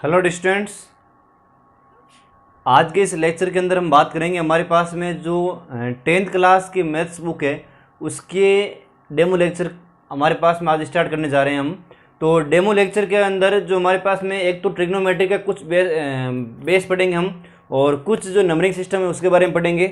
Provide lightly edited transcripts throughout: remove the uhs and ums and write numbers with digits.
Hello students, आज के इस लेक्चर के अंदर हम बात करेंगे हमारे पास में जो 10th क्लास की मैथ्स बुक है उसके डेमो लेक्चर हमारे पास में आज स्टार्ट करने जा रहे हैं हम। तो डेमो लेक्चर के अंदर जो हमारे पास में एक तो ट्रिग्नोमेट्री का कुछ बेस पढ़ेंगे हम, और कुछ जो नंबरिंग सिस्टम है उसके बारे में पढ़ेंगे।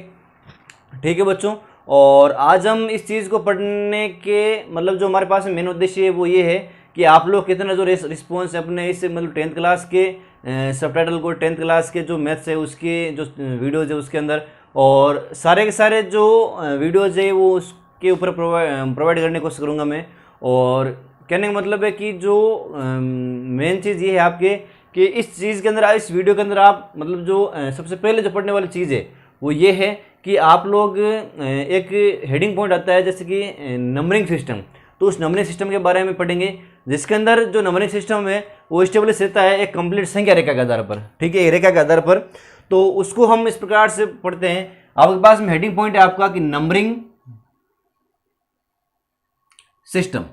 ठीक है बच्चों, और आज हम इस चीज़ को पढ़ने के मतलब जो हमारे पास मेन उद्देश्य है वो ये है कि आप लोग कितना जो रिस्पॉन्स अपने इस मतलब 10th क्लास के सबटाइटल को 10th क्लास के जो मैथ्स है उसके जो वीडियोज़ है उसके अंदर, और सारे के सारे जो वीडियोज़ है वो उसके ऊपर प्रोवाइड करने की कोशिश करूँगा मैं। और कहने का मतलब है कि जो मेन चीज़ ये है आपके कि इस चीज़ के अंदर, इस वीडियो के अंदर आप मतलब जो सबसे पहले जो पढ़ने वाली चीज़ है वो ये है कि आप लोग एक हेडिंग पॉइंट आता है जैसे कि नंबरिंग सिस्टम। तो उस नंबरिंग सिस्टम के बारे में पढ़ेंगे जिसके अंदर जो नंबरिंग सिस्टम है वो स्टेब्लिश रहता है एक कंप्लीट संख्या रेखा के आधार पर। ठीक है, रेखा के आधार पर। तो उसको हम इस प्रकार से पढ़ते हैं। आपके पास में हेडिंग पॉइंट है आपका कि नंबरिंग सिस्टम,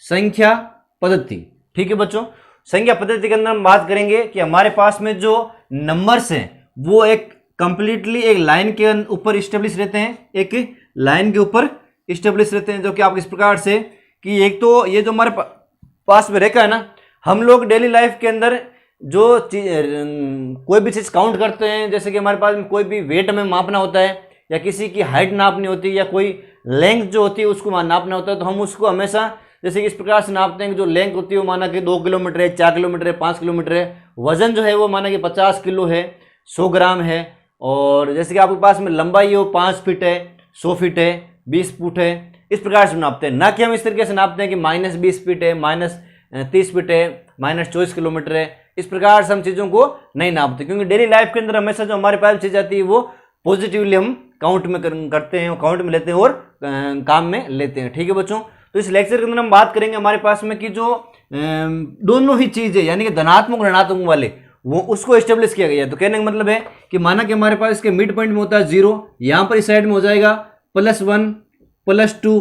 संख्या पद्धति। ठीक है बच्चों, संख्या पद्धति के अंदर हम बात करेंगे कि हमारे पास में जो नंबर्स हैं वो एक कंप्लीटली एक लाइन के ऊपर स्टेब्लिश रहते हैं, एक लाइन के ऊपर स्टेब्लिश रहते हैं, जो कि आप इस प्रकार से कि एक तो ये जो हमारे पास में रेखा है ना, हम लोग डेली लाइफ के अंदर जो कोई भी चीज़ काउंट करते हैं, जैसे कि हमारे पास में कोई भी वेट हमें मापना होता है या किसी की हाइट नापनी होती है या कोई लेंथ जो होती है उसको नापना होता है, तो हम उसको हमेशा जैसे कि इस प्रकार से नापते हैं कि जो लेंथ होती है वो माना कि 2 किलोमीटर है, 4 किलोमीटर है, 5 किलोमीटर है। वजन जो है वो माना कि 50 किलो है, 100 ग्राम है। और जैसे कि आपके पास में लंबाई हो 5 फीट है, 100 फीट है, 20 फुट है। इस प्रकार से नापते हैं, ना कि हम इस तरीके से नापते हैं कि -20 फीट है, -30 फीट है, -24 किलोमीटर है। इस प्रकार से हम चीज़ों को नहीं नापते, क्योंकि डेली लाइफ के अंदर हमेशा जो हमारे पास चीज़ आती है वो पॉजिटिवली हम काउंट में करते हैं, काउंट में लेते हैं और काम में लेते हैं। ठीक है बच्चों, तो इस लेक्चर के अंदर हम बात करेंगे हमारे पास में कि जो दोनों ही चीज़ें यानी कि धनात्मक और ऋणात्मक वाले वो उसको एस्टेब्लिश किया गया है। तो कहने का मतलब है कि माना कि हमारे पास इसके मिड पॉइंट में होता है 0, यहाँ पर इस साइड में हो जाएगा +1 +2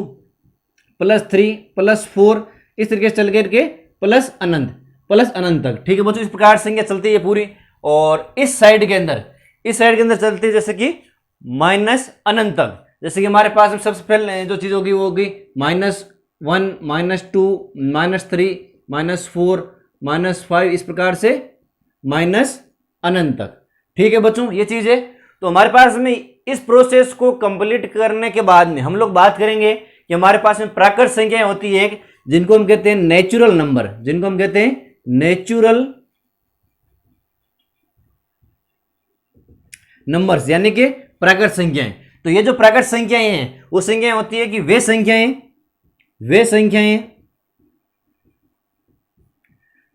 +3 +4, इस तरीके से चल करके प्लस अनंत तक। ठीक है बच्चों, इस प्रकार संख्या चलती है पूरी। और इस साइड के अंदर चलती है जैसे कि -अनंत तक। जैसे कि हमारे पास में सबसे पहले जो चीज़ होगी वो होगी -1 -2 -3 -4 -5, इस प्रकार से अनंत तक। ठीक है बच्चों, ये चीज़ है। तो हमारे पास में इस प्रोसेस को कंप्लीट करने के बाद में हम लोग बात करेंगे कि हमारे पास में प्राकृत संख्याएं होती है जिनको हम कहते हैं नेचुरल नंबर, जिनको हम कहते हैं नेचुरल नंबर्स यानी कि प्राकृत संख्याएं। तो ये जो प्राकृत संख्याएं हैं वो संख्याएं होती है कि वे संख्याएं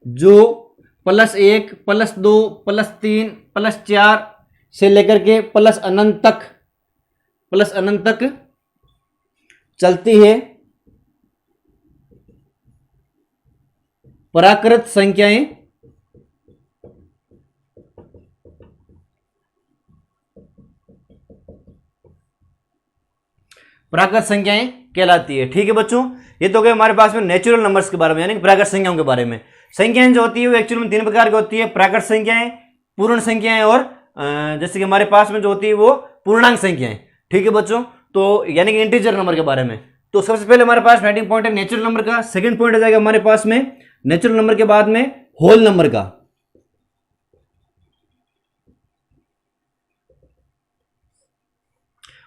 जो +1 +2 +3 +4 से लेकर के +अनंत तक चलती है, प्राकृत संख्याएं कहलाती है। ठीक है बच्चों, ये तो गए हमारे पास में नेचुरल नंबर्स के बारे में यानी कि प्राकृत संख्याओं के बारे में। संख्याएं जो होती है वो एक्चुअली में 3 प्रकार की होती है, प्राकृत संख्याएं, पूर्ण संख्याएं और जैसे कि हमारे पास में जो होती है वो पूर्णांक संख्याएं। ठीक है बच्चों, तो यानी कि इंटीजर नंबर के बारे में। तो सबसे पहले हमारे पास हेडिंग पॉइंट है नेचुरल नंबर का। सेकंड पॉइंट आ जाएगा हमारे पास में नेचुरल नंबर के बाद में होल नंबर का।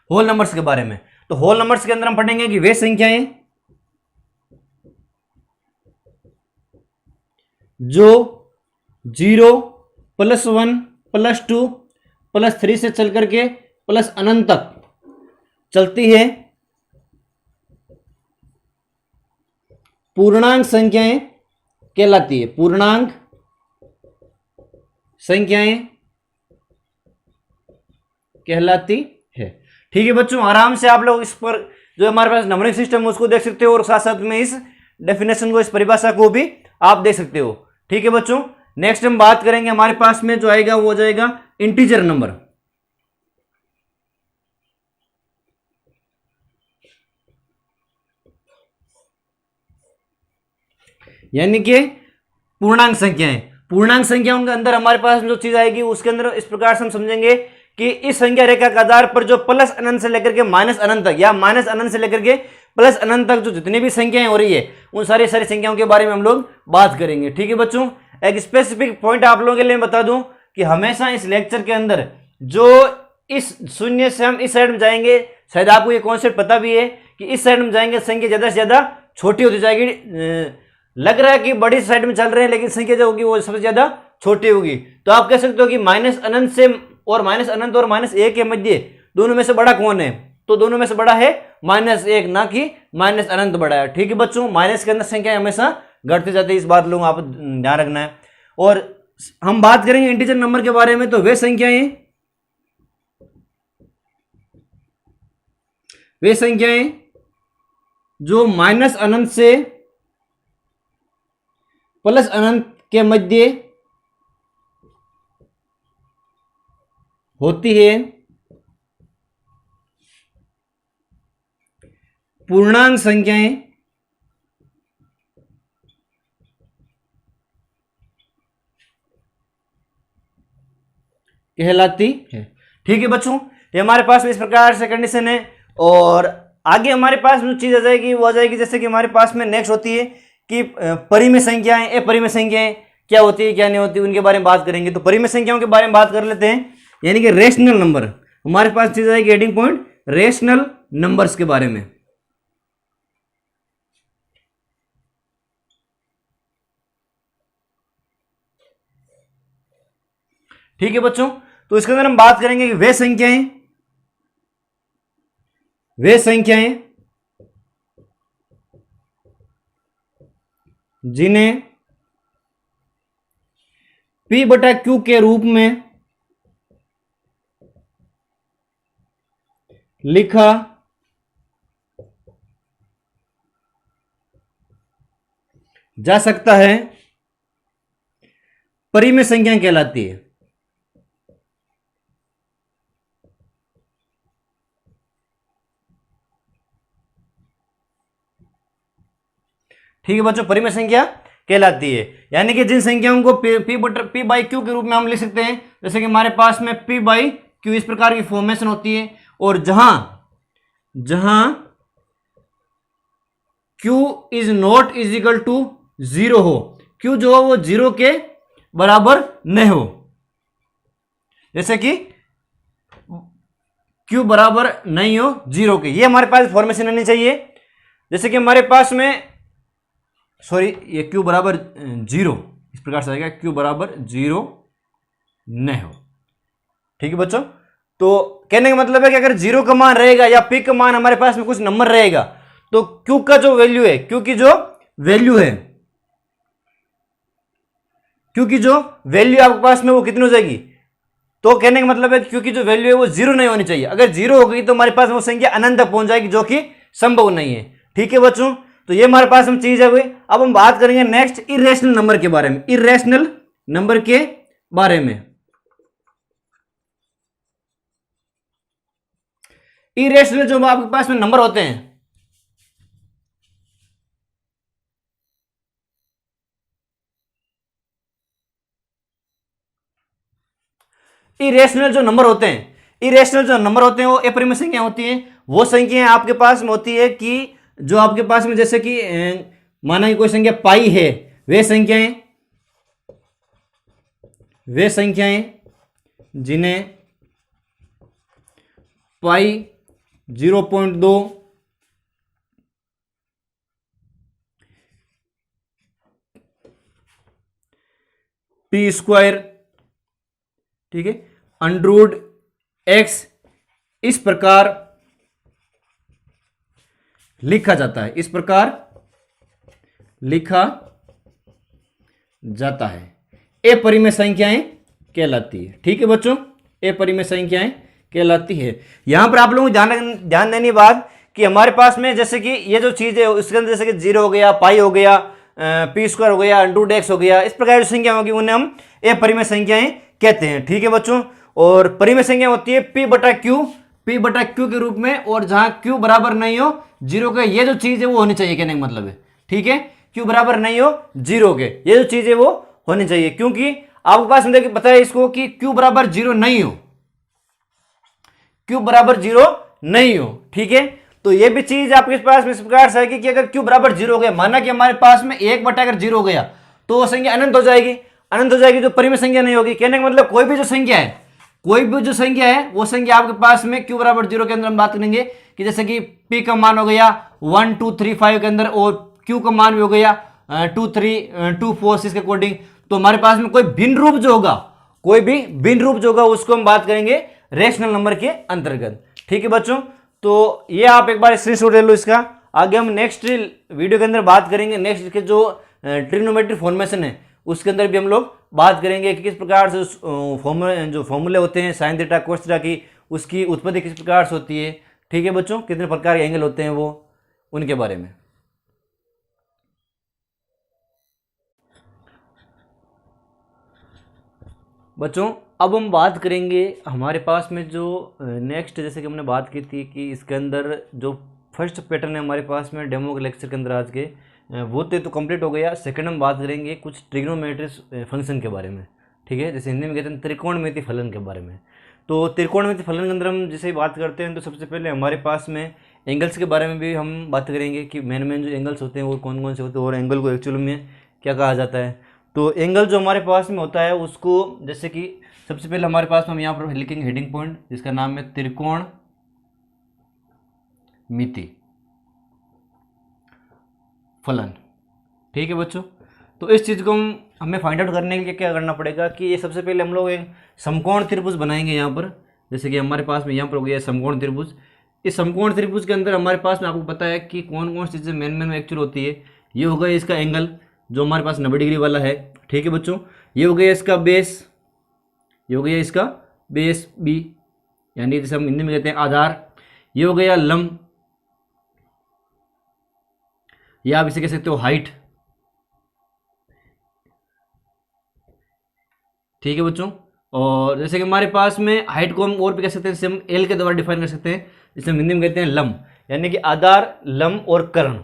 होल नंबर्स के बारे में, तो होल नंबर्स के अंदर हम पढ़ेंगे कि वे संख्याएं जो 0 +1 +2 +3 से चल करके +अनंत तक चलती है, पूर्णांक संख्याएं कहलाती है। पूर्णांक संख्याएं कहलाती है। ठीक है बच्चों, आराम से आप लोग इस पर जो हमारे पास नंबरिंग सिस्टम है उसको देख सकते हो और साथ साथ में इस डेफिनेशन को, इस परिभाषा को भी आप देख सकते हो। ठीक है बच्चों, नेक्स्ट हम बात करेंगे हमारे पास में जो आएगा वो हो जाएगा इंटीजर नंबर। यानी कि पूर्णांक संख्याएं, पूर्णांक संख्याओं के अंदर हमारे पास जो चीज आएगी उसके अंदर इस प्रकार से हम समझेंगे कि इस संख्या रेखा के आधार पर जो प्लस अनंत से लेकर के माइनस अनंत तक या माइनस अनंत से लेकर के प्लस अनंत तक जो जितनी भी संख्याएं हो रही है उन सारी संख्याओं के बारे में हम लोग बात करेंगे। ठीक है बच्चों, एक स्पेसिफिक पॉइंट आप लोगों के लिए बता दूं कि हमेशा इस लेक्चर के अंदर जो इस शून्य से हम इस साइड में जाएंगे, शायद आपको ये कॉन्सेप्ट पता भी है कि इस साइड में जाएंगे संख्या ज्यादा से ज्यादा छोटी होती जाएगी। लग रहा है कि बड़ी साइड में चल रहे हैं लेकिन संख्या जो होगी वो सबसे ज्यादा छोटी होगी। तो आप कह सकते हो कि माइनस अनंत से और माइनस अनंत और माइनस एक के मध्य दोनों में से बड़ा कौन है? तो दोनों में से बड़ा है माइनस एक, ना कि माइनस अनंत बड़ा है। ठीक है बच्चों, माइनस के अंदर संख्या हमेशा घटते जाती है, इस बात लोग आप ध्यान रखना है। और हम बात करेंगे इंटीजर नंबर के बारे में, तो वे संख्याएं जो माइनस अनंत से प्लस अनंत के मध्य होती है, पूर्णांक संख्याएं कहलाती है। ठीक है बच्चों, ये हमारे पास इस प्रकार से कंडीशन है। और आगे हमारे पास जो चीज आ जाएगी वो आ जाएगी, जैसे कि हमारे पास में नेक्स्ट होती है कि परिमेय संख्याएं, अपरिमेय संख्याएं क्या होती है क्या नहीं होती, उनके बारे में बात करेंगे। तो परिमेय संख्याओं के बारे में बात कर लेते हैं, यानी कि रेशनल नंबर। हमारे पास चीज आएगी हेडिंग पॉइंट रेशनल नंबर्स के बारे में। ठीक है बच्चों, तो इसके अंदर हम बात करेंगे कि वे संख्याएं जिन्हें P बटा Q के रूप में लिखा जा सकता है, परिमेय संख्या कहलाती है। ठीक है बच्चों, परिमेय संख्या कहलाती है, यानी कि जिन संख्याओं को P बाई Q के रूप में हम लिख सकते हैं, जैसे कि हमारे पास में P बाई Q इस प्रकार की फॉर्मेशन होती है। और जहां Q is not is equal to 0 हो, Q जो हो वो 0 के बराबर नहीं हो, जैसे कि Q बराबर नहीं हो 0 के, ये हमारे पास फॉर्मेशन आनी चाहिए। जैसे कि हमारे पास में ये Q बराबर 0 इस प्रकार से आएगा, Q बराबर 0 नहीं हो। ठीक है बच्चों, तो कहने का मतलब है कि अगर 0 का मान रहेगा या P का मान हमारे पास में कुछ नंबर रहेगा, तो Q का जो वैल्यू है, Q की जो वैल्यू है, Q की जो वैल्यू आपके पास में वो कितनी हो जाएगी? तो कहने का मतलब है Q की जो वैल्यू है वो 0 नहीं होनी चाहिए। अगर 0 हो गई तो हमारे पास वो संख्या अनंत तक पहुंच जाएगी, जो कि संभव नहीं है। ठीक है बच्चों, तो ये हमारे पास हम चीज है हुई। अब हम बात करेंगे नेक्स्ट इरेशनल नंबर के बारे में, इरेशनल नंबर के बारे में। इरेशनल जो आपके पास में नंबर होते हैं, इरेशनल जो नंबर होते हैं वो अपरिमेय संख्या होती हैं। वो संख्याएं आपके पास में होती है कि जो आपके पास में, जैसे कि माना कि कोई संख्या पाई है, वे संख्याएं जिन्हें पाई 0.2 P स्क्वायर, ठीक है, अंडररूट x इस प्रकार लिखा जाता है, इस प्रकार लिखा जाता है, अपरिमेय संख्याएं कहलाती है। ठीक है बच्चों, अपरिमेय संख्याएं कहलाती है। यहां पर आप लोगों को ध्यान देने बात कि हमारे पास में जैसे कि ये जो चीज है उसके अंदर जैसे कि 0 हो गया, पाई हो गया, P स्क्वायर हो गया, अंडररूट x हो गया, इस प्रकार की संख्या होगी उन्हें हम अपरिमेय संख्याएं कहते हैं। ठीक है बच्चों, और परिमेय संख्या होती है P बटा Q के रूप में, और जहां Q बराबर नहीं हो 0 का, ये जो चीज है वो होनी चाहिए, कहने का मतलब है। ठीक है, क्यू बराबर नहीं हो 0 के, ये जो चीज है वो होनी चाहिए, क्योंकि आपके पास देखिए पता है इसको कि क्यू बराबर 0 नहीं हो, क्यू बराबर 0 नहीं हो, ठीक है। तो ये भी चीज आपके पास में इस प्रकार से है कि अगर क्यू बराबर 0 हो गया, माना कि हमारे पास में 1 अगर 0 हो गया तो वो संख्या अनंत हो जाएगी, अनंत हो जाएगी, जो परिमेय संख्या नहीं होगी। कहने का मतलब कोई भी जो संख्या है, कोई भी जो संख्या है वो संख्या आपके पास में क्यू बराबर 0 के अंदर हम बात करेंगे कि जैसे कि पी का मान हो गया 1 2 3 5 के अंदर, और क्यू का मान भी हो गया 2 3 2 4 6 के अकॉर्डिंग, तो हमारे पास में कोई भिन्न रूप जो होगा, कोई भी भिन्न रूप जो होगा उसको हम बात करेंगे रेशनल नंबर के अंतर्गत, ठीक है बच्चों। तो ये आप एक बार स्क्रीनशॉट ले लो इसका। आगे हम नेक्स्ट वीडियो के अंदर बात करेंगे, नेक्स्ट के जो ट्रिग्नोमेट्री फॉर्मेशन है उसके अंदर भी हम लोग बात करेंगे कि किस प्रकार से जो फॉर्मूले होते हैं साइन थीटा कोस थीटा की, उसकी उत्पत्ति किस प्रकार से होती है, ठीक है बच्चों, कितने प्रकार के एंगल होते हैं वो, उनके बारे में। बच्चों अब हम बात करेंगे हमारे पास में जो नेक्स्ट, जैसे कि हमने बात की थी कि इसके अंदर जो फर्स्ट पैटर्न है हमारे पास में डेमो के लेक्चर के अंदर आज के, वो तो कंप्लीट हो गया। सेकंड हम बात करेंगे कुछ ट्रिग्नोमेट्री फंक्शन के बारे में, ठीक है, जैसे हिंदी में कहते हैं त्रिकोणमिति फलन के बारे में। तो त्रिकोणमिति फलन के अंदर हम जैसे बात करते हैं तो सबसे पहले हमारे पास में एंगल्स के बारे में भी हम बात करेंगे कि मेन जो एंगल्स होते हैं वो कौन कौन से होते हैं और एंगल को एक्चुअल में क्या कहा जाता है। तो एंगल जो हमारे पास में होता है उसको, जैसे कि सबसे पहले हमारे पास में हम यहाँ पर लिखेंगे हेडिंग पॉइंट जिसका नाम है त्रिकोणमिति फलन, ठीक है बच्चों। तो इस चीज़ को हमें फाइंड आउट करने के लिए क्या करना पड़ेगा कि ये सबसे पहले हम लोग एक समकोण त्रिभुज बनाएंगे यहाँ पर, जैसे कि हमारे पास में यहाँ पर हो गया समकोण त्रिभुज। इस समकोण त्रिभुज के अंदर हमारे पास में आपको पता है कि कौन कौन सी चीज़ें मेन एक्चुअल होती है। ये हो गया इसका एंगल जो हमारे पास 90 डिग्री वाला है, ठीक है बच्चों। ये हो गया इसका बेस, ये हो गया इसका बेस बी, यानी जैसे हम हिंदी में कहते हैं आधार। ये हो गया लंब, या आप इसे कह सकते हो हाइट, ठीक है बच्चों। और जैसे कि हमारे पास में हाइट को हम और भी कह सकते हैं, जैसे हम एल के द्वारा डिफाइन कर सकते हैं, जिसे हम हिंदी में कहते हैं लंब, यानी कि आधार लंब और कर्ण,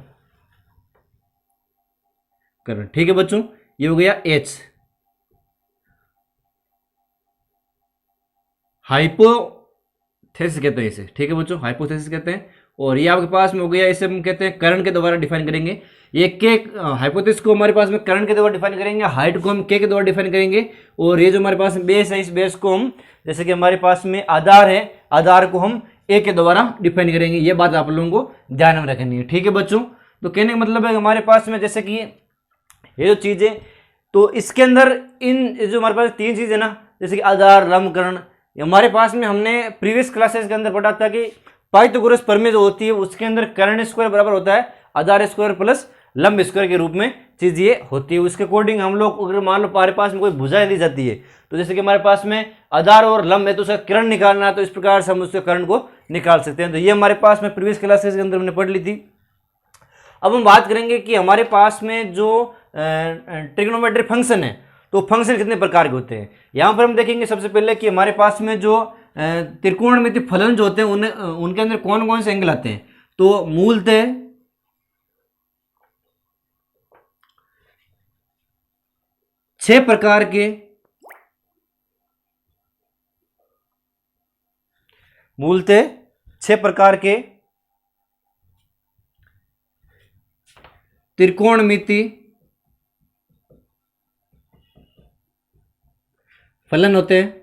ठीक है बच्चों। ये हो गया एच, हाइपोथेसिस कहते हैं इसे, ठीक है बच्चों, हाइपोथेसिस कहते हैं। और ये आपके पास में हो गया, इसे हम कहते हैं कर्ण के द्वारा डिफाइन करेंगे। ये के हाइपोथेसिस को हमारे पास में कर्ण के द्वारा डिफाइन करेंगे, हाइट को हम के द्वारा डिफाइन करेंगे, और ये जो हमारे पास में बेस है इस बेस को हम, जैसे कि हमारे पास में आधार है, आधार को हम ए के द्वारा डिफाइन करेंगे। ये बात आप लोगों को ध्यान में रखनी है, ठीक है बच्चों। तो कहने का मतलब है हमारे पास में जैसे कि ये जो चीज़ है, तो इसके अंदर इन जो हमारे पास 3 चीज़ है ना, जैसे कि आधार लंब कर्ण, हमारे पास में हमने प्रीवियस क्लासेस के अंदर पढ़ा था कि पाइथागोरस प्रमेय जो होती है उसके अंदर कर्ण स्क्वायर बराबर होता है आधार स्क्वायर प्लस लंब स्क्वायर के रूप में चीज ये होती है। उसके अकॉर्डिंग हम लोग अगर मान लो हमारे पास में कोई भुजाएं दी जाती है, तो जैसे कि हमारे पास में आधार और लंब है तो उसका कर्ण निकालना है, तो इस प्रकार से हम उसके कर्ण को निकाल सकते हैं। तो ये हमारे पास में प्रीवियस क्लासेस के अंदर हमने पढ़ ली थी। अब हम बात करेंगे कि हमारे पास में जो ट्रिग्नोमेट्री फंक्शन है, तो फंक्शन कितने प्रकार के होते हैं। यहाँ पर हम देखेंगे सबसे पहले कि हमारे पास में जो त्रिकोणमिति फलन जो होते हैं उनके अंदर कौन कौन से एंगल आते हैं। तो मूलतः 6 प्रकार के त्रिकोणमिति फलन होते हैं।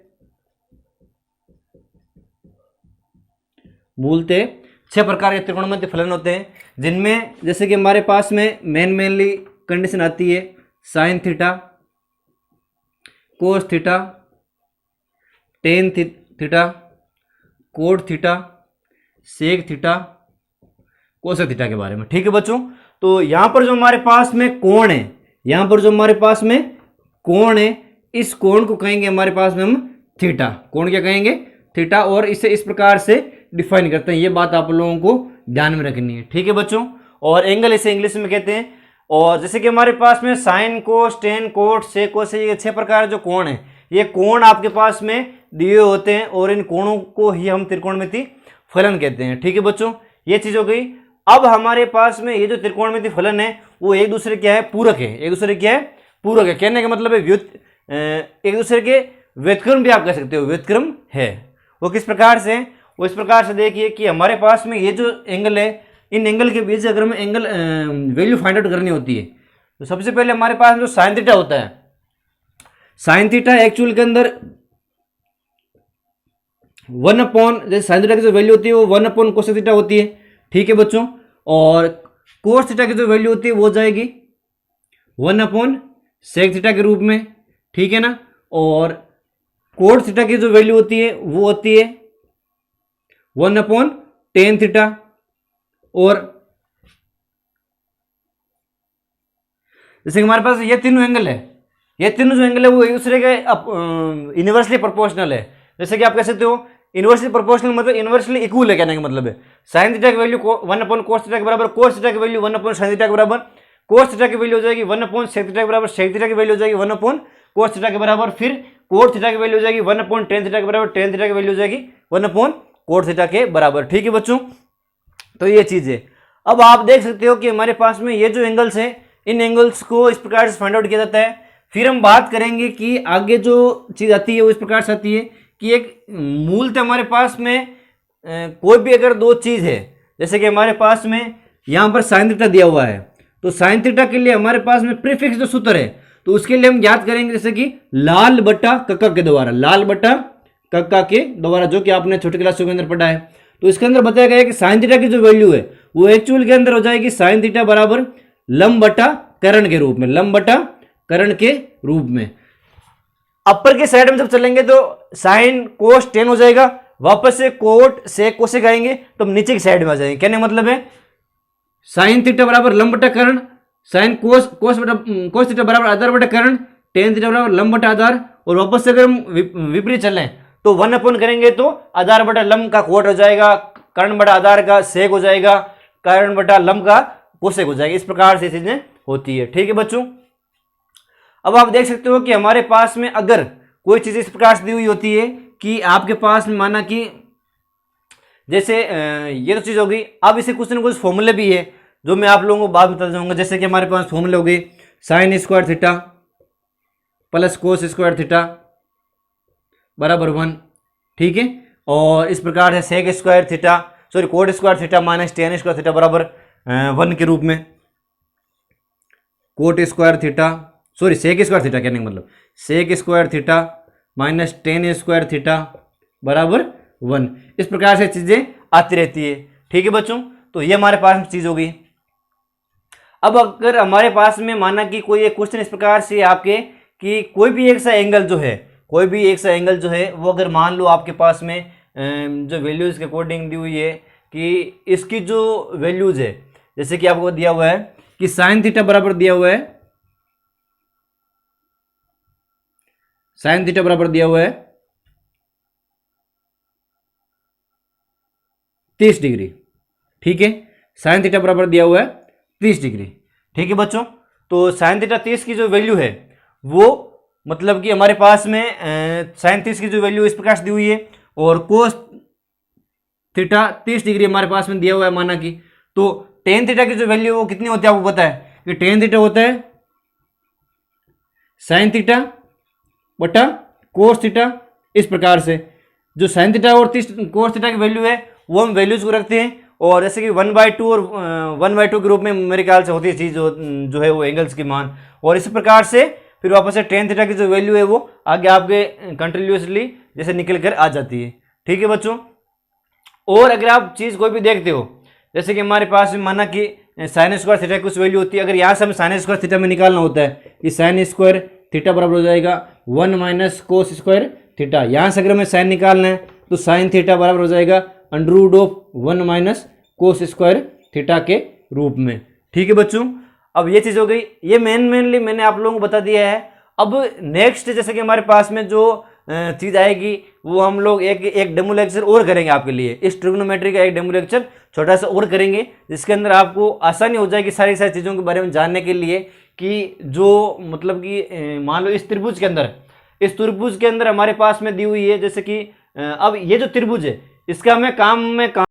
मूलतः 6 प्रकार के त्रिकोणमिति फलन होते हैं, जिनमें जैसे कि हमारे पास में मेनली कंडीशन आती है sine theta, cos theta, tan theta, cot theta, sec theta, cosec theta के बारे में, ठीक है बच्चों। तो यहाँ पर जो हमारे पास में कोण है, यहाँ पर जो हमारे पास में कोण है, इस कोण को कहेंगे हमारे पास में हम थीटा। कोण क्या कहेंगे? थीटा। और इसे इस प्रकार से डिफाइन करते हैं। ये बात आप लोगों को ध्यान में रखनी है, ठीक है बच्चों। और एंगल इसे इंग्लिश में कहते हैं। और जैसे कि हमारे पास में साइन, कोस, टेन, कोट, सेक, कोसेक, ये 6 प्रकार जो कोण है, ये कोण आपके पास में दिए होते हैं और इन कोणों को ही हम त्रिकोणमिति फलन कहते हैं, ठीक है बच्चों। ये चीज हो गई। अब हमारे पास में ये जो त्रिकोणमिति फलन है वो एक दूसरे क्या है, पूरक है। एक दूसरे क्या है, पूरक है। कहने का मतलब है एक दूसरे के व्युत्क्रम भी आप कह सकते हो, व्युत्क्रम है। वो किस प्रकार से? वो इस प्रकार से देखिए कि हमारे पास में ये जो एंगल है, इन एंगल के बीच अगर हमें एंगल वैल्यू फाइंड आउट करनी होती है तो सबसे पहले हमारे पास जो साइन थीटा होता है, साइन थीटा एक्चुअल के अंदर 1 अपॉन, जैसे साइन थीटा की जो वैल्यू होती है वो 1 अपॉन कोसेक थीटा होती है, ठीक है बच्चों। और कोस थीटा की जो वैल्यू होती है वो हो जाएगी 1 अपॉन सेक थीटा के रूप में, ठीक है ना। और कोट थीटा की जो वैल्यू होती है वो होती है 1 अपॉन टेन थीटा। और जैसे हमारे पास ये तीनों एंगल है, ये तीनों जो एंगल है वो एक दूसरे के इनवर्सली प्रोपोर्शनल है। जैसे कि आप कह सकते हो इनवर्सली प्रोपोर्शनल मतलब इनवर्सली इक्वल है, कहने का मतलब है साइन थीटा की वैल्यू 1 अपॉन कोस थीटा के बराबर, कोस थीटा की वैल्यू 1 अपॉन साइन थीटा के बराबर, कोस थीटा की वैल्यू हो जाएगी 1 अपॉन सेक थीटा के बराबर, सेक थीटा की वैल्यू हो जाएगी 1 अपॉन कोस थीटा के बराबर, फिर कोट थीटा की वैल्यू हो जाएगी 1 अपॉन टेन थीटा के बराबर, टेन थीटा की वैल्यू हो जाएगी 1 अपॉन कोट थीटा के बराबर, ठीक है बच्चों। तो ये चीज है। अब आप देख सकते हो कि हमारे पास में ये जो एंगल्स हैं, इन एंगल्स को इस प्रकार से फाइंड आउट किया जाता है। फिर हम बात करेंगे कि आगे जो चीज आती है वो इस प्रकार से आती है कि एक मूलतः हमारे पास में कोई भी अगर दो चीज है, जैसे कि हमारे पास में यहाँ पर साइन थीटा दिया हुआ है, तो साइन थीटा के लिए हमारे पास में प्रीफिक्स जो सूत्र है तो उसके लिए हम याद करेंगे जैसे कि लाल बट्टा कक्का के द्वारा, लाल बट्टा कक्का के द्वारा, जो कि आपने छोटी क्लासों के अंदर पढ़ा है। तो इसके अंदर बताया गया है कि साइन थीटा की जो वैल्यू है वो एक्चुअल के अंदर हो जाएगी साइन थीटा बराबर लंब बटा कर्ण के रूप में, लंब बटा कर्ण के रूप में। अपर के साइड में जब चलेंगे तो साइन कोस टेन हो जाएगा, वापस से कोट से कोसेक आएंगे तो हम नीचे की साइड में आ जाएंगे। कहने मतलब है साइन थीटा बराबर लंब बटा कर्ण, साइन कोस थीटा बराबर आधार बटा कर्ण, टेन थीटा बराबर लंब बटा आधार। और वापस से अगर हम विपरीत चलें तो 1 अपॉन करेंगे तो आधार बटा लंब का कोट हो जाएगा, कर्ण बटा आधार का सेक हो जाएगा, कर्ण बटा लंब का कोसेक हो जाएगा। इस प्रकार से चीजें होती है, ठीक है बच्चों। अब आप देख सकते हो कि हमारे पास में अगर कोई चीज इस प्रकार से दी हुई होती है कि आपके पास में माना कि जैसे ये तो चीज होगी, अब इसे कुछ ना कुछ फॉर्मूले भी है जो मैं आप लोगों को बाद में बता जाऊंगा। जैसे कि हमारे पास फॉर्मूले हो गए sine square theta plus cos square theta बराबर 1, ठीक है। और इस प्रकार से sec square theta cot square theta minus tan square theta बराबर 1 के रूप में, cot square theta sec square theta कहने का मतलब sec square theta minus tan square theta बराबर 1। इस प्रकार से चीजें आती रहती है, ठीक है बच्चों। तो ये हमारे पास चीज होगी। अब अगर हमारे पास में माना कि कोई एक क्वेश्चन इस प्रकार से आपके कि कोई भी एक सा एंगल जो है, कोई भी एक सा एंगल जो है वो अगर मान लो आपके पास में जो वैल्यूज के अकॉर्डिंग दी हुई है कि इसकी जो वैल्यूज है, जैसे कि आपको दिया हुआ है कि साइन थीटा बराबर दिया हुआ है, साइन थीटा बराबर दिया हुआ है 30 डिग्री, ठीक है। साइन थीटा बराबर दिया हुआ है 30 डिग्री, ठीक है बच्चों। तो साइन थीटा 30 की जो वैल्यू है वो मतलब कि हमारे पास में साइन 30 की जो वैल्यू इस प्रकार से दी हुई है, और कोस थीटा 30 डिग्री हमारे पास में दिया हुआ है माना कि। तो टेन थीटा की जो वैल्यू वो कितनी होती है आपको पता है कि टेन थीटा होता है साइन थीटा बटा कोस थीटा। इस प्रकार से जो साइन थीटा और कोस थीटा की वैल्यू है वो हम वैल्यूज को रखते हैं, और जैसे कि 1/2 और 1/2 के रूप में मेरे ख्याल से होती है चीज जो है वो एंगल्स की मान। और इसी प्रकार से फिर वापस से टेन थीटा की जो वैल्यू है वो आगे आपके कंटिन्यूसली जैसे निकल कर आ जाती है, ठीक है बच्चों। और अगर आप चीज कोई भी देखते हो, जैसे कि हमारे पास में माना कि साइन स्क्वायर थीटा की कुछ वैल्यू होती है, अगर यहाँ से हमें साइन स्क्वायर थीटा में निकालना होता है कि साइन स्क्वायर थीटा बराबर हो जाएगा 1 माइनस कोस स्क्वायर थीटा। यहाँ से अगर हमें साइन निकालना है तो साइन थीटा बराबर हो जाएगा √1 माइनस कोस स्क्वायर थीटा के रूप में, ठीक है बच्चों। अब ये चीज़ हो गई, ये मेनली मैंने आप लोगों को बता दिया है। अब नेक्स्ट जैसे कि हमारे पास में जो चीज़ आएगी वो हम लोग एक डेमो लेक्चर और करेंगे आपके लिए। इस ट्रिग्नोमेट्री का एक डेमो लेक्चर छोटा सा और करेंगे, जिसके अंदर आपको आसानी हो जाएगी सारी चीज़ों के बारे में जानने के लिए कि जो मतलब कि मान लो इस त्रिभुज के अंदर हमारे पास में दी हुई है, जैसे कि अब ये जो त्रिभुज है इसका हमें काम